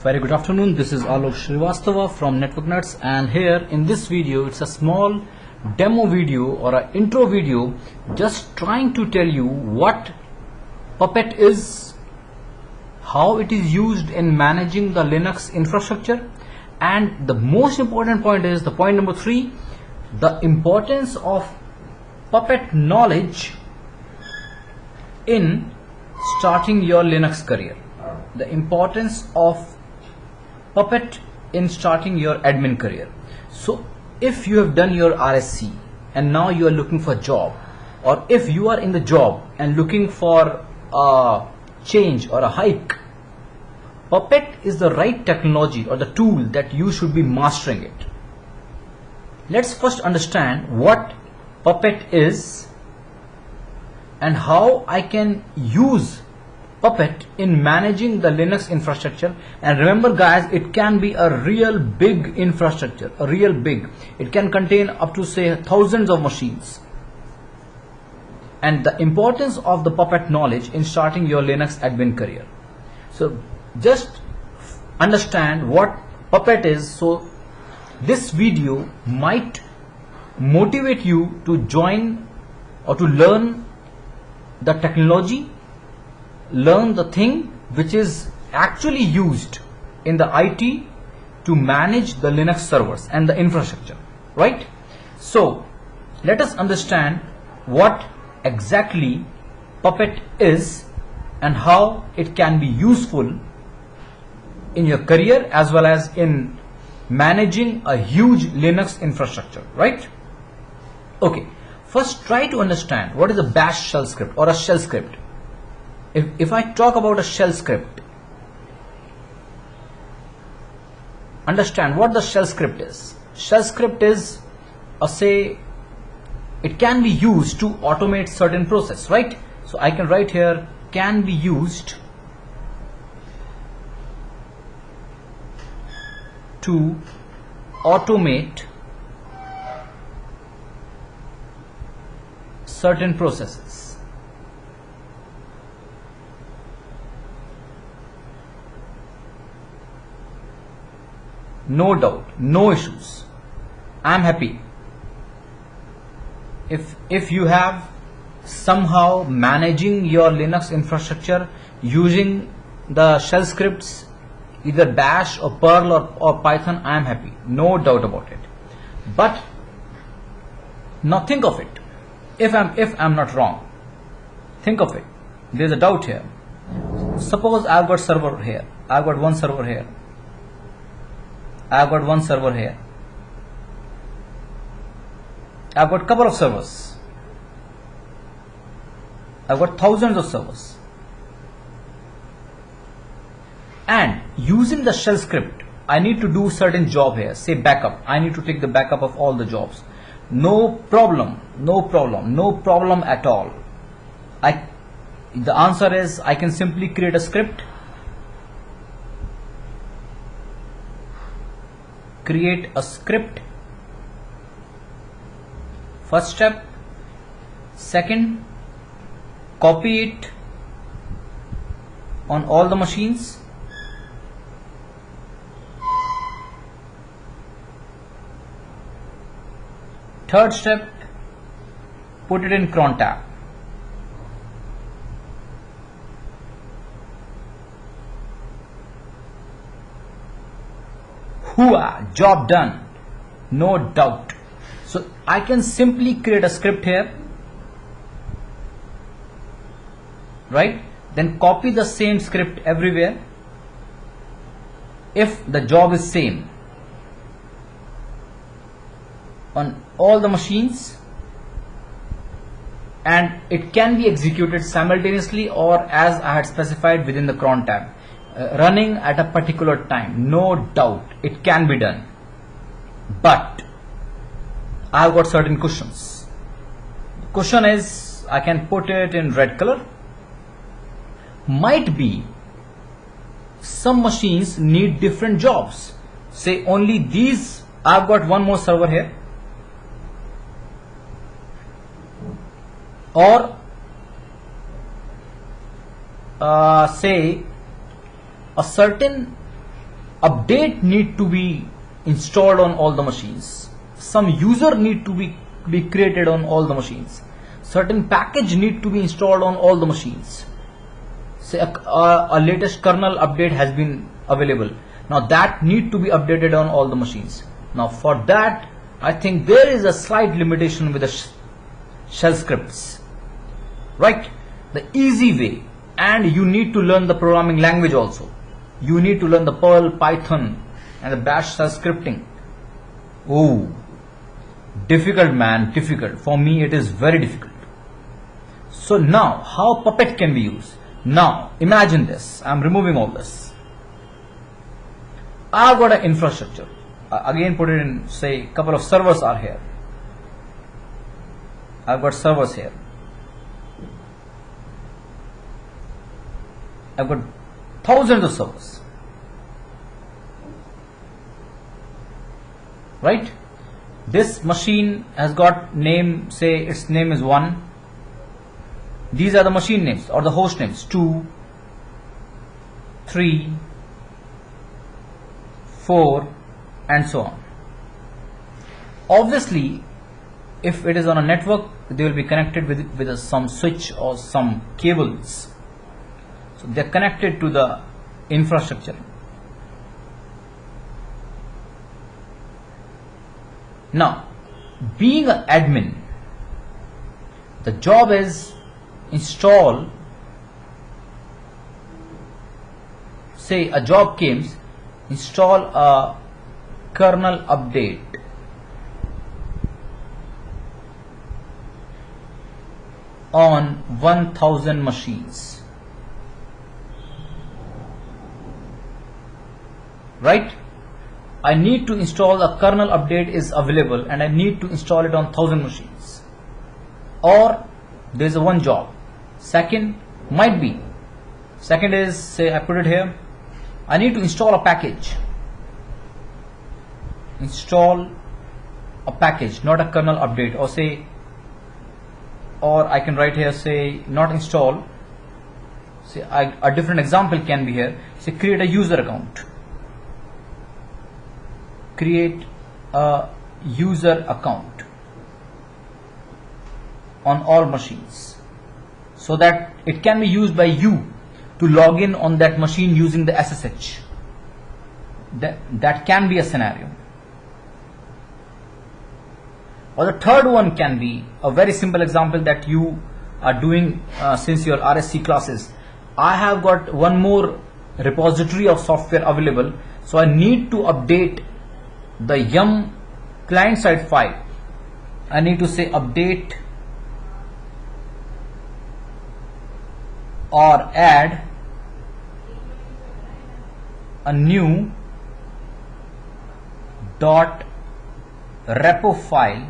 Very good afternoon. This is Alok Srivastava from Network Nuts, and here in this video it's a small demo video or an intro video just trying to tell you what Puppet is, how it is used in managing the Linux infrastructure, and the most important point is the point number 3, the importance of Puppet knowledge in starting your Linux career. The importance of Puppet in starting your admin career. So if you have done your RSC and now you are looking for a job, or if you are in the job and looking for a change or a hike, Puppet is the right technology or the tool that you should be mastering it. Let's first understand what Puppet is and how I can use Puppet in managing the Linux infrastructure. And remember guys, it can be a real big infrastructure, a real big. It can contain up to say thousands of machines. And the importance of the Puppet knowledge in starting your Linux admin career. So just understand what Puppet is, so this video might motivate you to join or to learn the technology, learn the thing which is actually used in the IT to manage the Linux servers and the infrastructure, right? So let us understand what exactly Puppet is and how it can be useful in your career as well as in managing a huge Linux infrastructure, right? Okay, first try to understand what is a bash shell script or a shell script. If I talk about a shell script, understand what the shell script is. Shell script is it can be used to automate certain process, right? So I can write here, can be used to automate certain processes. No doubt, no issues. I am happy. If you have somehow managing your Linux infrastructure using the shell scripts, either bash or Perl or Python, I am happy. No doubt about it. But now think of it. If I'm not wrong, think of it. There's a doubt here. Suppose I've got server here. I've got one server here. I've got one server here. I've got couple of servers. I've got thousands of servers. And using the shell script, I need to do certain job here. Say backup. I need to take the backup of all the jobs. No problem. No problem. No problem at all. The answer is I can simply create a script. Create a script. First step. Second, copy it on all the machines. Third step, put it in cron tab. Hooah, job done, no doubt. So I can simply create a script here, right? Then copy the same script everywhere if the job is same on all the machines, and it can be executed simultaneously or as I had specified within the cron tab. Running at a particular time, no doubt it can be done, but I've got certain questions. The question is, I can put it in red color. Might be some machines need different jobs. Say only these. I've got one more server here, or say a certain update need to be installed on all the machines, some user need to be created on all the machines, certain package need to be installed on all the machines. Say a latest kernel update has been available, now that need to be updated on all the machines. Now for that I think there is a slight limitation with the shell scripts, right? The easy way, and you need to learn the programming language also. You need to learn the Perl, Python and the bash shell scripting. Oh, difficult man, difficult. For me it is very difficult. So now how Puppet can be used? Now imagine this, I am removing all this. I have got an infrastructure. Again put it in, say couple of servers are here. I have got servers here. I have got thousands of servers, right? This machine has got name, say its name is 1. These are the machine names or the host names, 2, 3, 4 and so on. Obviously if it is on a network they will be connected with some switch or some cables, so they are connected to the infrastructure. Now being an admin, the job is install, say a job came, install a kernel update on 1000 machines, right? I need to install a kernel update is available and I need to install it on 1000 machines. Or there is a one job. Second might be, second is, say I put it here, I need to install a package. Install a package, not a kernel update, or say, or I can write here, say not install, say a different example can be here, say create a user account. Create a user account on all machines so that it can be used by you to log in on that machine using the SSH. That can be a scenario. Or the third one can be a very simple example that you are doing since your RSC classes. I have got one more repository of software available, so I need to update the yum client side file. I need to say update or add a new .repo file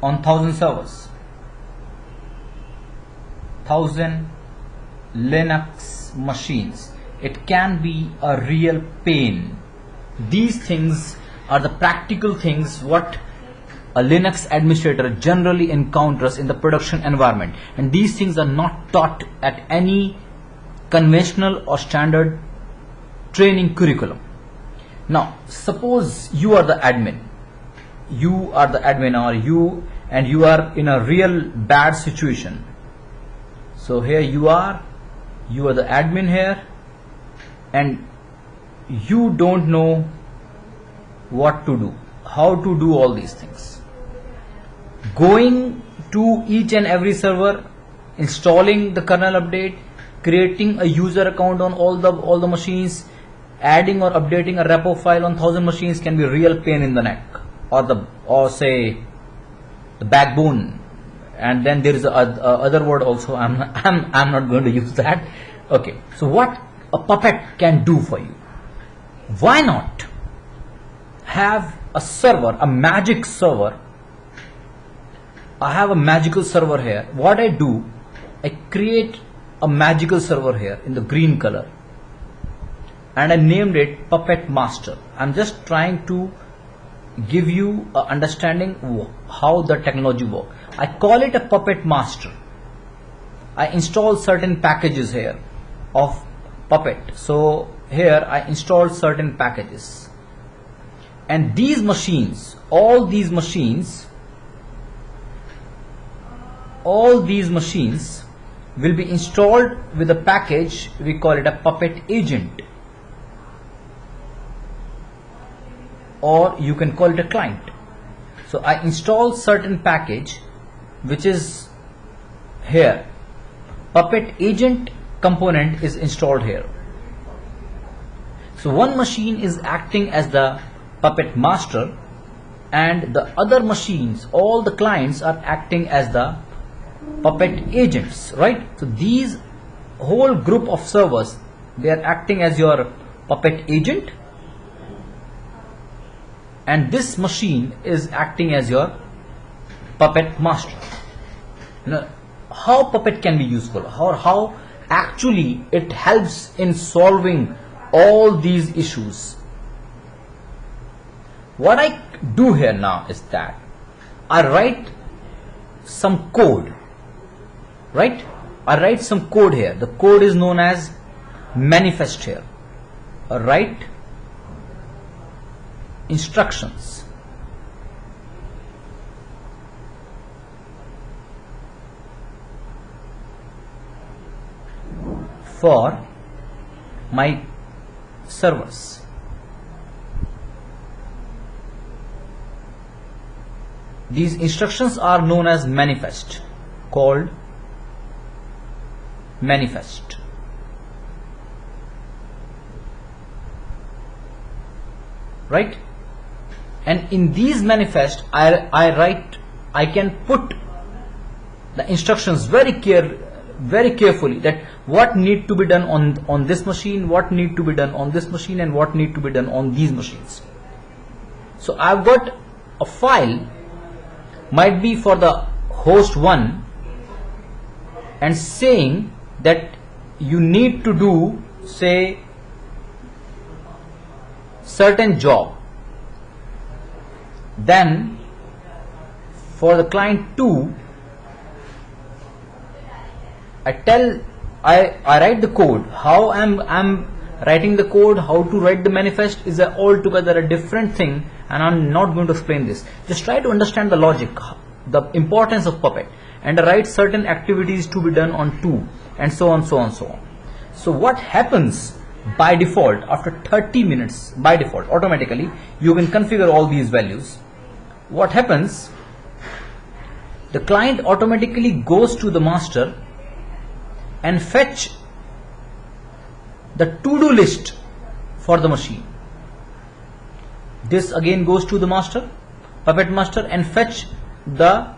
on 1000 servers, 1000 Linux machines. It can be a real pain. These things are the practical things what a Linux administrator generally encounters in the production environment, and these things are not taught at any conventional or standard training curriculum. Now suppose you are the admin, or you are in a real bad situation. So here you are the admin here, and you don't know what to do, how to do all these things. Going to each and every server, installing the kernel update, creating a user account on all the machines, adding or updating a repo file on 1000 machines can be a real pain in the neck, or say the backbone. And then there is a other word also. I'm not going to use that. Okay, so what a Puppet can do for you? Why not have a server, a magic server? I have a magical server here. What I do, I create a magical server here in the green color, and I named it Puppet Master. I'm just trying to give you an understanding how the technology works. I call it a Puppet Master. I install certain packages here of Puppet. So here I installed certain packages, and these machines, all these machines will be installed with a package, we call it a Puppet agent, or you can call it a client. So I install certain package which is here. Puppet agent component is installed here. So one machine is acting as the Puppet master, and the other machines, all the clients, are acting as the Puppet agents, right? So these whole group of servers, they are acting as your Puppet agent, and this machine is acting as your Puppet master. Now, how Puppet can be useful, or how actually it helps in solving all these issues. What I do here now is that I write some code, right? I write some code here. The code is known as manifest here. I write instructions for my servers. These instructions are known as manifest, called manifest. Right? And in these manifest, I can put the instructions very carefully, that what need to be done on this machine, what need to be done on this machine, and what need to be done on these machines. So I've got a file, might be for the host 1, and saying that you need to do, say, certain job. Then for the client 2, I write the code. How I'm writing the code, how to write the manifest is altogether a different thing, and I'm not going to explain this. Just try to understand the logic, the importance of Puppet, and write certain activities to be done on 2, and so on, so on, so on. So what happens by default, after 30 minutes, by default, automatically, you can configure all these values. What happens? The client automatically goes to the master and fetch the to-do list for the machine. This again goes to the master, Puppet master, and fetch the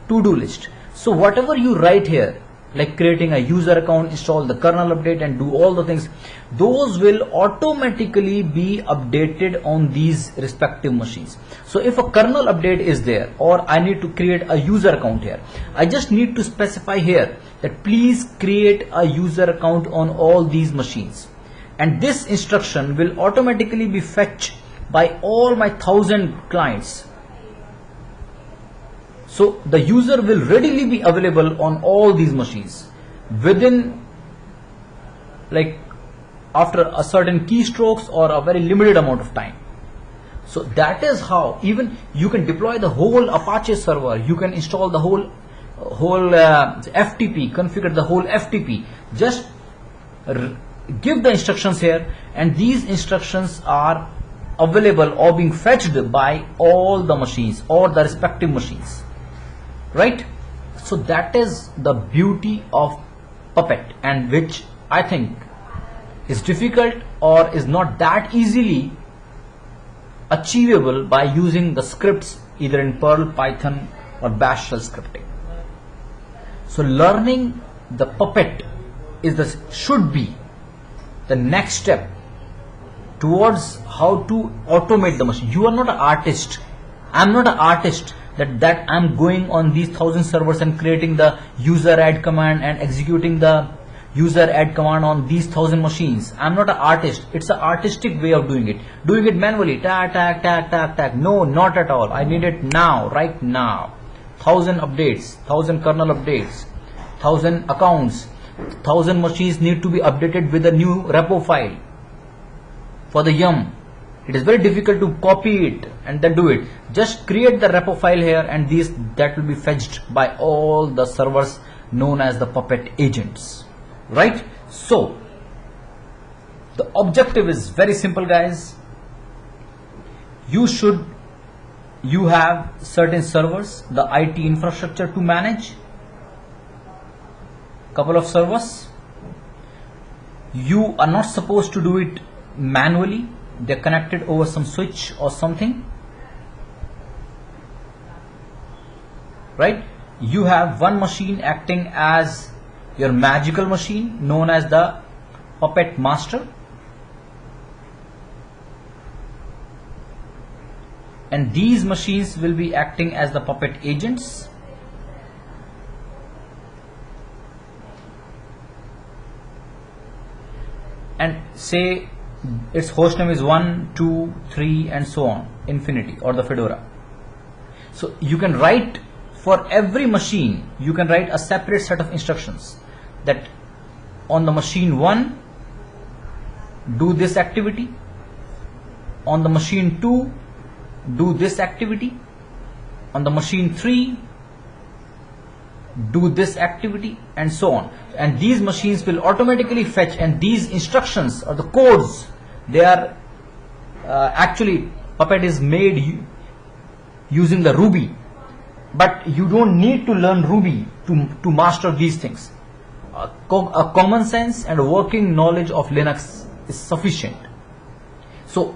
to-do list. So whatever you write here, like creating a user account, install the kernel update, and do all the things, those will automatically be updated on these respective machines. So if a kernel update is there, or I need to create a user account here, I just need to specify here that please create a user account on all these machines, and this instruction will automatically be fetched by all my 1000 clients. So the user will readily be available on all these machines within, like, after a certain keystrokes or a very limited amount of time. So that is how even you can deploy the whole Apache server. You can install the whole FTP, configure the whole FTP. Just give the instructions here, and these instructions are available or being fetched by all the machines or the respective machines. Right? So that is the beauty of Puppet, and which I think is difficult or is not that easily achievable by using the scripts either in Perl, Python, or Bash shell scripting. So learning the Puppet should be the next step towards how to automate the machine. You are not an artist. I'm not an artist that I'm going on these 1000 servers and creating the user add command and executing the user add command on these 1000 machines. I'm not an artist. It's an artistic way of doing it manually, tag. No, not at all. I need it now, right now. 1000 updates, 1000 kernel updates, 1000 accounts, 1000 machines need to be updated with a new repo file. for the yum. It is very difficult to copy it and then do it. Just create the repo file here, and that will be fetched by all the servers known as the Puppet agents, right? So the objective is very simple, guys. You have certain servers, the IT infrastructure to manage, couple of servers. You are not supposed to do it manually. They're connected over some switch or something, right? You have one machine acting as your magical machine known as the Puppet Master, and these machines will be acting as the Puppet agents. And say its host name is 1, 2, 3 and so on, infinity, or the Fedora. So you can write for every machine, you can write a separate set of instructions that on the machine 1 do this activity, on the machine 2 do this activity, on the machine 3 do this activity, and so on. And these machines will automatically fetch, and these instructions or the codes, they are actually Puppet is made using the Ruby, but you don't need to learn Ruby to master these things. A common sense and a working knowledge of Linux is sufficient. So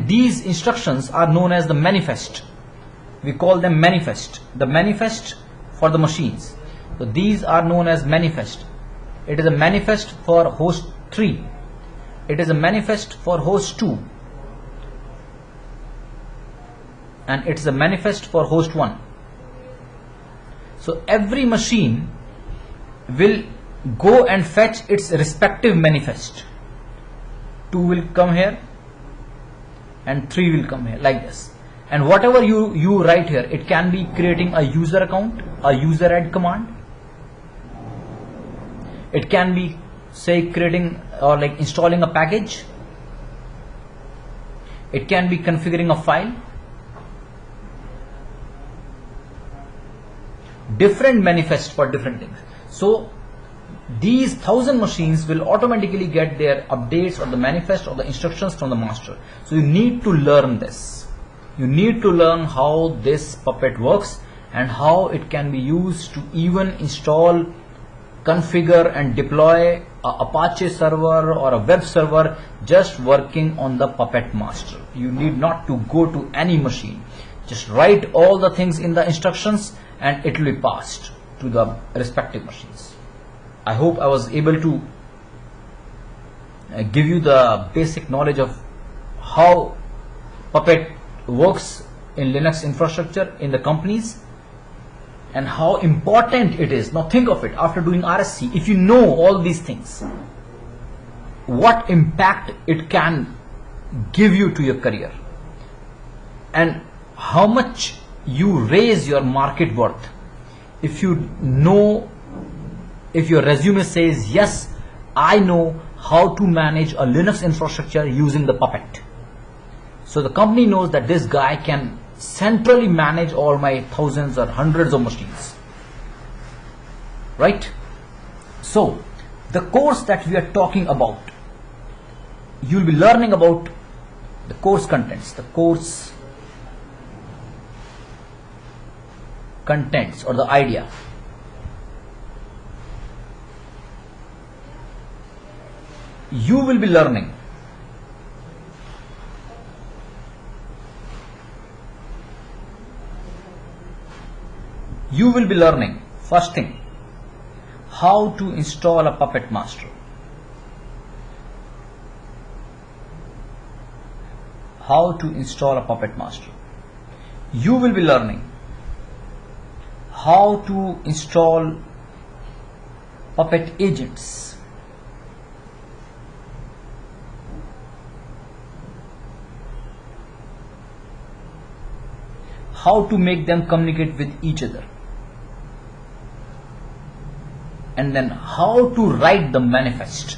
these instructions are known as the manifest. We call them manifest. The manifest for the machines. So these are known as manifest. It is a manifest for host 3. It is a manifest for host 2. And it is a manifest for host 1. So every machine will go and fetch its respective manifest. 2 will come here and 3 will come here, like this. And whatever you write here, it can be creating a user account, a user add command. It can be, say, creating or like installing a package. It can be configuring a file. Different manifests for different things. So these 1000 machines will automatically get their updates or the manifest or the instructions from the master. So you need to learn this. You need to learn how this Puppet works and how it can be used to even install, configure and deploy a Apache server or a web server just working on the Puppet Master. You need not to go to any machine. Just write all the things in the instructions and it will be passed to the respective machines. I hope I was able to give you the basic knowledge of how Puppet works in Linux infrastructure in the companies and how important it is. Now think of it, after doing RSC, if you know all these things, what impact it can give you to your career and how much you raise your market worth. If you know, if your resume says, yes, I know how to manage a Linux infrastructure using the Puppet. So the company knows that this guy can centrally manage all my thousands or hundreds of machines, right? So the course that we are talking about, you'll be learning about the course contents, or the idea. You will be learning first thing, how to install a Puppet Master, You will be learning how to install Puppet agents, how to make them communicate with each other, and then how to write the manifest.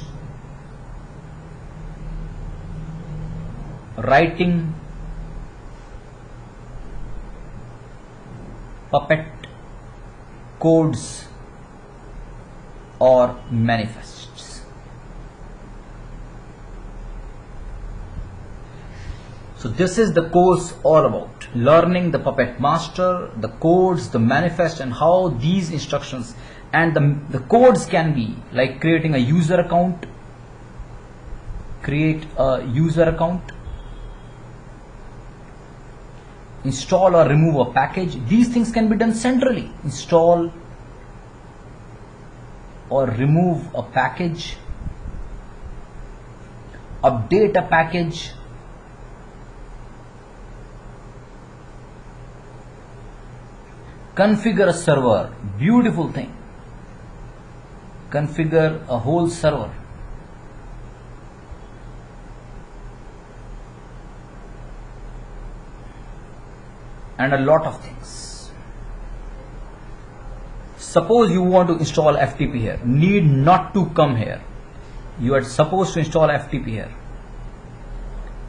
writing Puppet codes or manifests. So this is the course all about learning the Puppet Master, the codes, the manifest, and how these instructions and the codes can be like creating a user account, create a user account, install or remove a package. These things can be done centrally. Install or remove a package, update a package, configure a server. Beautiful thing. Configure a whole server. And a lot of things. Suppose you want to install FTP here, need not to come here. You are supposed to install FTP here.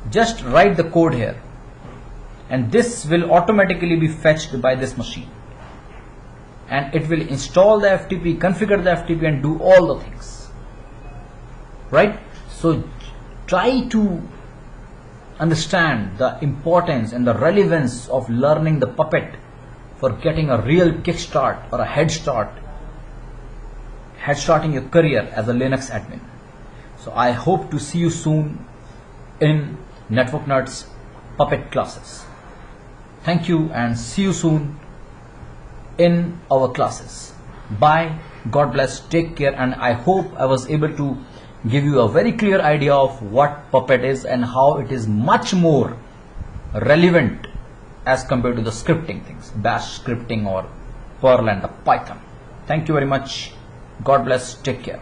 Just write the code here, and this will automatically be fetched by this machine, and it will install the FTP, configure the FTP, and do all the things. Right? So try to understand the importance and the relevance of learning the Puppet for getting a real kickstart or a head start, starting your career as a Linux admin. So I hope to see you soon in Network Nerds Puppet classes. Thank you and see you soon in our classes. Bye, God bless, take care, and I hope I was able to give you a very clear idea of what Puppet is and how it is much more relevant as compared to the scripting things, Bash scripting or Perl and the Python. Thank you very much. God bless. Take care.